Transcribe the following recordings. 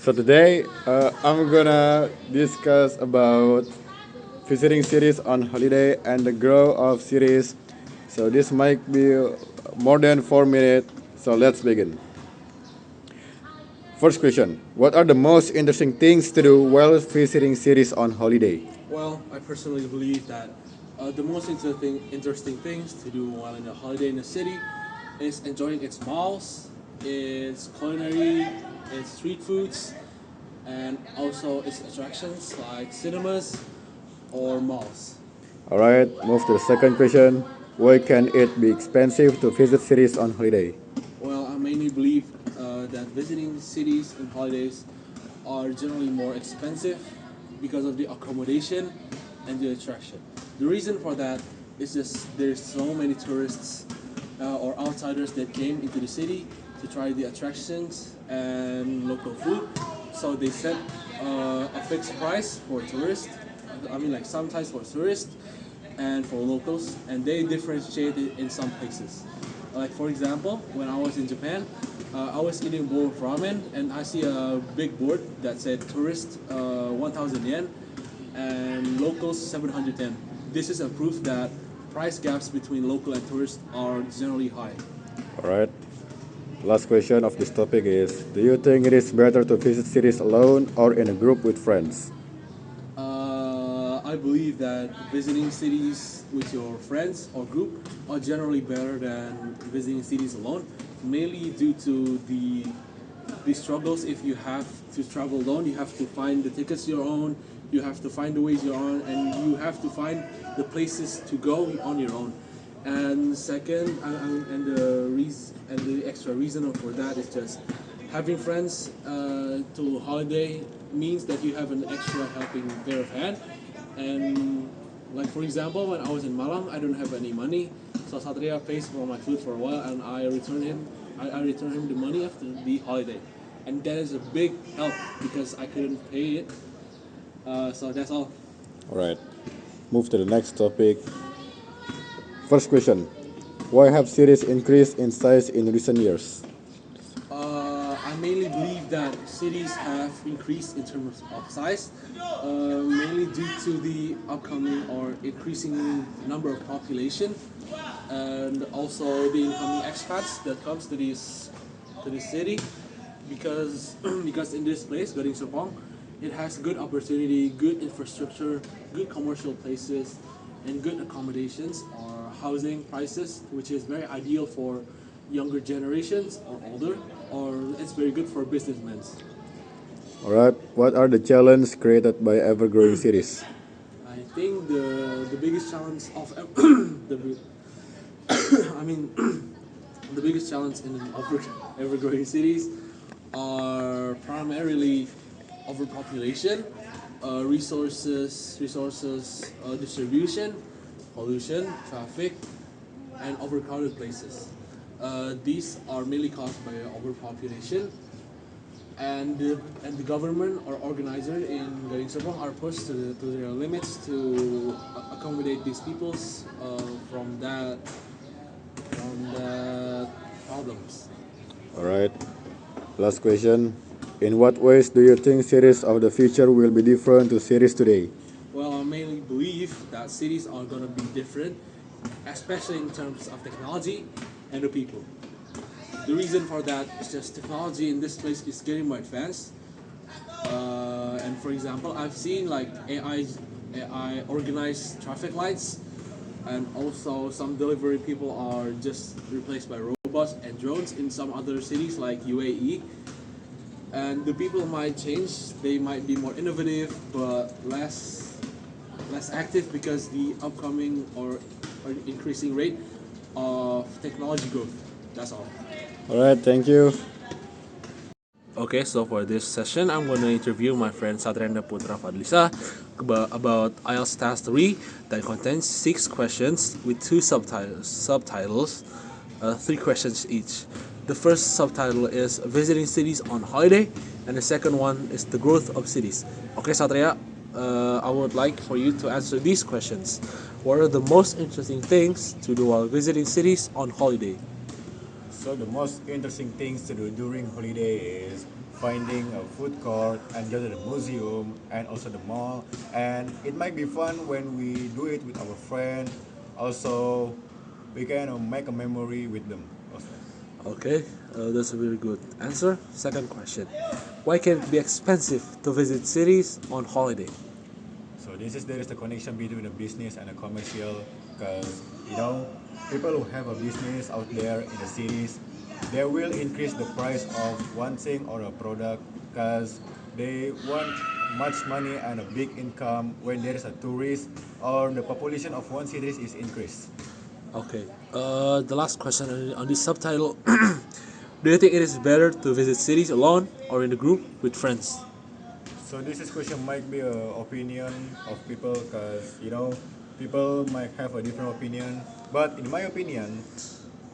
So today I'm gonna discuss about visiting cities on holiday and the growth of cities. So this might be more than 4 minutes. So let's begin. First question: what are the most interesting things to do while visiting cities on holiday? Well, I personally believe that the most interesting things to do while in a holiday in a city is enjoying its malls, its culinary, its street foods, and also its attractions like cinemas or malls. All right, move to the second question. Why can it be expensive to visit cities on holiday? Well, I mainly believe that visiting cities and holidays are generally more expensive because of the accommodation and the attraction. The reason for that is just there's so many tourists or outsiders that came into the city to try the attractions and local food. So they set a fixed price for tourists. I mean, like sometimes for tourists and for locals, and they differentiate it in some places. Like for example, when I was in Japan, I was eating a bowl of ramen, and I see a big board that said tourist 1,000 yen and locals 710. This is a proof that price gaps between local and tourists are generally high. All right. Last question of this topic is: do you think it is better to visit cities alone or in a group with friends? I believe that visiting cities with your friends or group are generally better than visiting cities alone, mainly due to the struggles. If you have to travel alone, you have to find the tickets your own, you have to find the ways your own, and you have to find the places to go on your own. And second, and the extra reason for that is just having friends to holiday means that you have an extra helping pair of hand. And like for example, when I was in Malang, I don't have any money, so Satria pays for my food for a while, and I return him the money after the holiday, and that is a big help because I couldn't pay it. So that's all. All right. Move to the next topic. First question: why have cities increased in size in recent years? I mainly believe that cities have increased in terms of size, mainly due to the upcoming or increasing number of population, and also the incoming expats that comes to this city, because because in this place, Gading Serpong, it has good opportunity, good infrastructure, good commercial places, and good accommodations or housing prices, which is very ideal for younger generations or older, or it's very good for businessmen. All right. What are the challenges created by ever-growing cities? I think the biggest challenge of the I mean the biggest challenge in ever growing cities are primarily overpopulation, resources distribution, pollution, traffic, and overcrowded places. These are mainly caused by overpopulation, and the government or organizer in Garing Serpong are pushed to their limits to accommodate these peoples from that problems. All right. Last question. In what ways do you think cities of the future will be different to cities today? Well, I mainly believe that cities are gonna be different, especially in terms of technology and the people. The reason for that is just technology in this place is getting more advanced. And for example, I've seen like AI organized traffic lights, and also some delivery people are just replaced by robots and drones in some other cities like UAE. And the people might change; they might be more innovative, but less active because the upcoming or increasing rate of technology growth. That's all. All right. Thank you. Okay, so for this session, I'm going to interview my friend Satrenda Putra Fadlisa about IELTS Task 3 that contains 6 questions with 2 subtitles, 3 questions each. The first subtitle is Visiting Cities on Holiday, and the second one is The Growth of Cities. Okay, Satria, I would like for you to answer these questions. What are the most interesting things to do while visiting cities on holiday? So the most interesting things to do during holiday is finding a food court and go to the museum and also the mall. And it might be fun when we do it with our friend. Also, we can make a memory with them. Also. Okay, that's a very good answer. Second question. Why can it be expensive to visit cities on holiday? So there is the connection between the business and the commercial because people who have a business out there in the cities, they will increase the price of one thing or a product because they want much money and a big income when there is a tourist or the population of one city is increased. Okay, the last question on this subtitle. Do you think it is better to visit cities alone or in a group with friends? So this is question might be a opinion of people because people might have a different opinion. But in my opinion,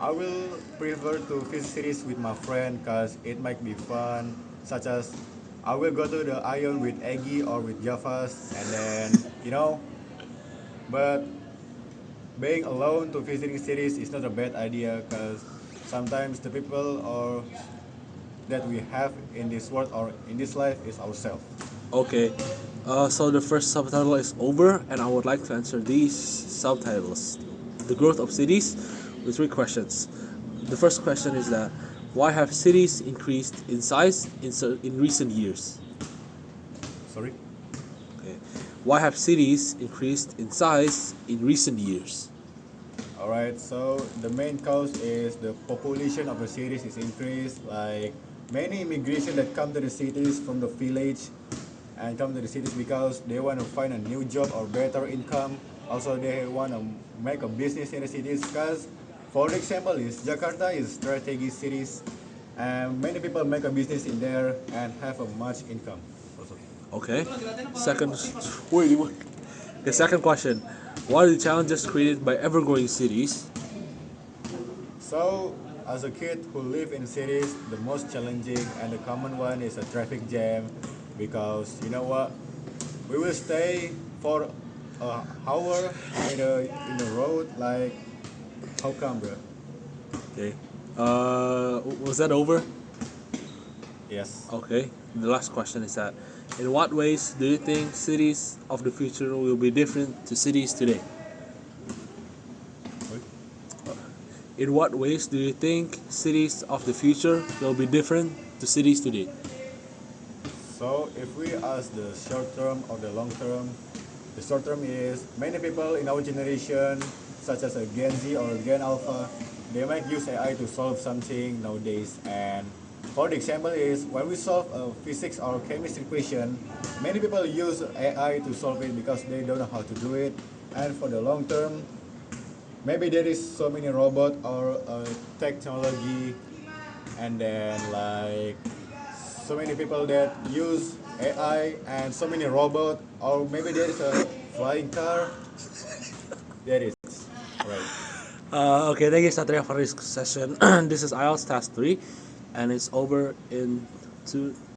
I will prefer to visit cities with my friend because it might be fun. Such as I will go to the Ion with Eggy or with Javas, and then But being alone to visiting cities is not a bad idea because sometimes the people or that we have in this world or in this life is ourselves. Okay, so the first subtitle is over, and I would like to answer these subtitles. The growth of cities with three questions. The first question is that why have cities increased in size in recent years? Sorry. Okay, why have cities increased in size in recent years? All right. So the main cause is the population of the cities is increased. Like many immigration that come to the cities from the village and come to the cities because they want to find a new job or better income. Also, they want to make a business in the cities. Because, for example, is Jakarta is strategic cities, and many people make a business in there and have a much income. Also. Okay, second, wait. The second question: what are the challenges created by ever-growing cities? So, as a kid who live in cities, the most challenging and the common one is a traffic jam because you know what? We will stay for an hour in the road. Like, how come, bro? Okay, was that over? Yes. Okay, the last question is that in what ways do you think cities of the future will be different to cities today? Wait. In what ways do you think cities of the future will be different to cities today? So, if we ask the short term or the long term, the short term is many people in our generation, such as a Gen Z or a Gen Alpha, they might use AI to solve something nowadays. And for the example is when we solve a physics or chemistry question, many people use AI to solve it because they don't know how to do it. And for the long term, maybe there is so many robot or technology, and then like so many people that use AI and so many robot, or maybe there is a flying car. There is right. Okay, thank you, Satria, for this session. This is IELTS Task 3, and it's over in 2